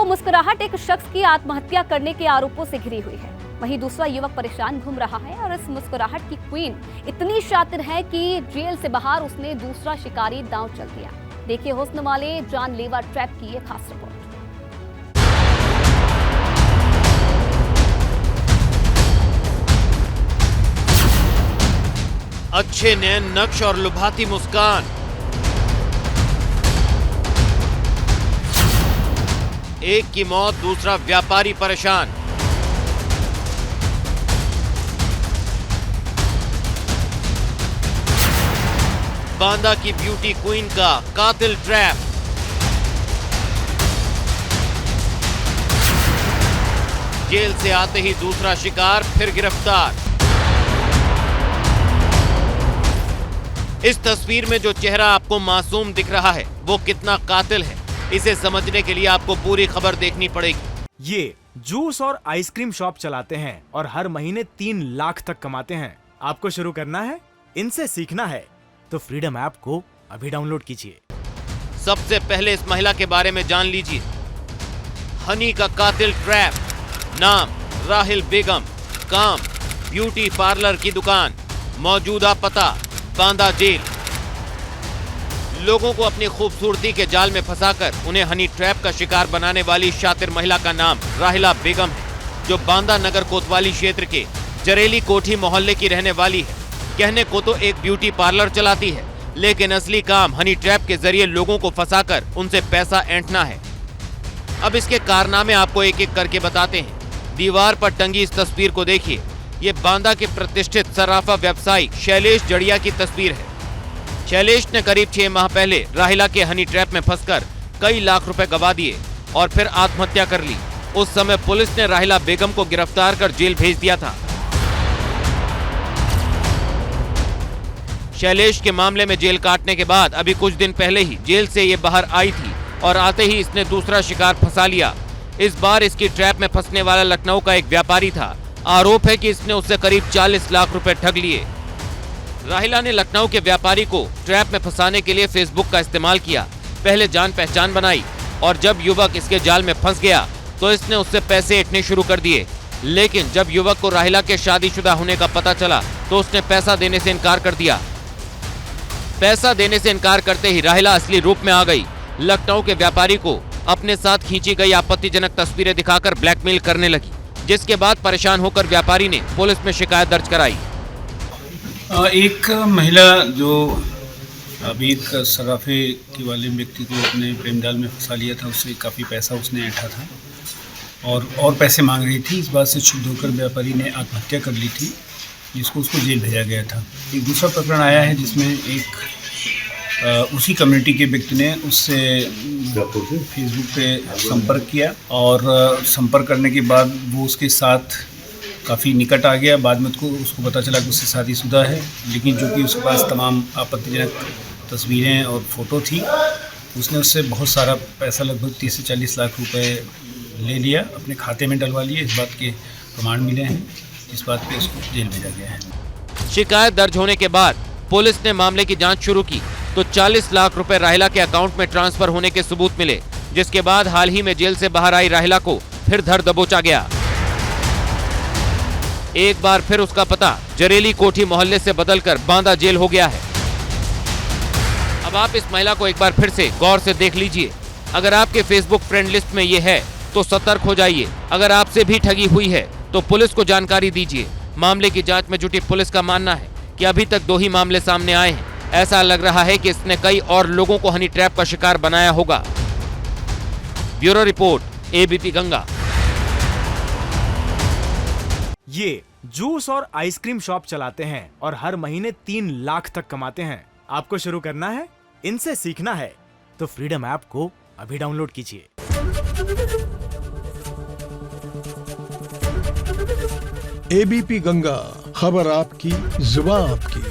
मुस्कुराहट एक शख्स की आत्महत्या करने के आरोपों से घिरी हुई है। वहीं दूसरा युवक परेशान घूम रहा है और इस मुस्कुराहट की क्वीन इतनी शातिर है कि जेल से बाहर उसने दूसरा शिकारी दांव चल दिया। देखिए हुस्न वाले जानलेवा ट्रैप की ये खास रिपोर्ट। अच्छे नैन नक्श और लुभाती मुस्कान, एक की मौत दूसरा व्यापारी परेशान। बांदा की ब्यूटी क्वीन का कातिल ट्रैप। जेल से आते ही दूसरा शिकार फिर गिरफ्तार। इस तस्वीर में जो चेहरा आपको मासूम दिख रहा है वो कितना कातिल है, इसे समझने के लिए आपको पूरी खबर देखनी पड़ेगी। ये जूस और आइसक्रीम शॉप चलाते हैं और हर महीने 3 लाख तक कमाते हैं। आपको शुरू करना है, इनसे सीखना है तो फ्रीडम ऐप को अभी डाउनलोड कीजिए। सबसे पहले इस महिला के बारे में जान लीजिए। हनी का कातिल ट्रैप। नाम राहिल बेगम। काम ब्यूटी पार्लर की दुकान। मौजूदा पता बांदा जेल। लोगों को अपनी खूबसूरती के जाल में फंसाकर उन्हें हनी ट्रैप का शिकार बनाने वाली शातिर महिला का नाम राहिला बेगम है, जो बांदा नगर कोतवाली क्षेत्र के जरेली कोठी मोहल्ले की रहने वाली है। कहने को तो एक ब्यूटी पार्लर चलाती है, लेकिन असली काम हनी ट्रैप के जरिए लोगों को फंसाकर उनसे पैसा ऐंठना है। अब इसके कारनामे आपको एक एक करके बताते हैं। दीवार पर टंगी इस तस्वीर को देखिए। ये बांदा के प्रतिष्ठित सराफा व्यवसायी शैलेश जड़िया की तस्वीर है। शैलेश ने करीब 6 माह पहले राहिला के हनी ट्रैप में फंसकर कई लाख रुपए गवा दिए और फिर आत्महत्या कर ली। उस समय पुलिस ने राहिला बेगम को गिरफ्तार कर जेल भेज दिया था। शैलेश के मामले में जेल काटने के बाद अभी कुछ दिन पहले ही जेल से ये बाहर आई थी और आते ही इसने दूसरा शिकार फंसा लिया। इस बार इसकी ट्रैप में फंसने वाला लखनऊ का एक व्यापारी था। आरोप है कि इसने उससे करीब 40 लाख रुपए ठग लिए। राहिला ने लखनऊ के व्यापारी को ट्रैप में फंसाने के लिए फेसबुक का इस्तेमाल किया। पहले जान पहचान बनाई और जब युवक इसके जाल में फंस गया तो इसने उससे पैसे ऐंठने शुरू कर दिए। लेकिन जब युवक को राहिला के शादीशुदा होने का पता चला तो उसने पैसा देने से इनकार कर दिया। पैसा देने से इनकार करते ही राहिला असली रूप में आ गई। लखनऊ के व्यापारी को अपने साथ खींची गई आपत्तिजनक तस्वीरें दिखाकर ब्लैकमेल करने लगी, जिसके बाद परेशान होकर व्यापारी ने पुलिस में शिकायत दर्ज कराई। एक महिला जो अभी एक सराफे के वाले व्यक्ति को अपने प्रेम जाल में फंसा लिया था, उससे काफ़ी पैसा उसने ऐंठा था और पैसे मांग रही थी। इस बात से क्षुब्ध होकर व्यापारी ने आत्महत्या कर ली थी, जिसको उसको जेल भेजा गया था। एक दूसरा प्रकरण आया है जिसमें एक उसी कम्युनिटी के व्यक्ति ने उससे फेसबुक पे संपर्क किया और संपर्क करने के बाद वो उसके साथ काफ़ी निकट आ गया। बाद में उसको पता चला कि उससे शादीशुदा है, लेकिन जो कि उसके पास तमाम आपत्तिजनक तस्वीरें और फ़ोटो थी, उसने उससे बहुत सारा पैसा लगभग 30 से 40 लाख रुपए ले लिया, अपने खाते में डलवा लिए। इस बात के प्रमाण मिले हैं, इस बात पे उसको जेल भेजा गया है। शिकायत दर्ज होने के बाद पुलिस ने मामले की जांच शुरू की तो 40 लाख रुपए राहिला के अकाउंट में ट्रांसफर होने के सबूत मिले, जिसके बाद हाल ही में जेल से बाहर आई राहिला को फिर धर दबोचा गया। एक बार फिर उसका पता जरेली कोठी मोहल्ले से बदलकर बांदा जेल हो गया है। अब आप इस महिला को एक बार फिर से गौर से देख लीजिए। अगर आपके फेसबुक फ्रेंड लिस्ट में ये है तो सतर्क हो जाइए। अगर आपसे भी ठगी हुई है तो पुलिस को जानकारी दीजिए। मामले की जांच में जुटी पुलिस का मानना है कि अभी तक 2 ही मामले सामने आए हैं। ऐसा लग रहा है कि इसने कई और लोगों को हनी ट्रैप का शिकार बनाया होगा। Bureau report, ABP Ganga. ये जूस और आइसक्रीम शॉप चलाते हैं और हर महीने 3 लाख तक कमाते हैं। आपको शुरू करना है, इनसे सीखना है तो फ्रीडम ऐप को अभी डाउनलोड कीजिए। एबीपी गंगा, खबर आपकी, जुबान आपकी।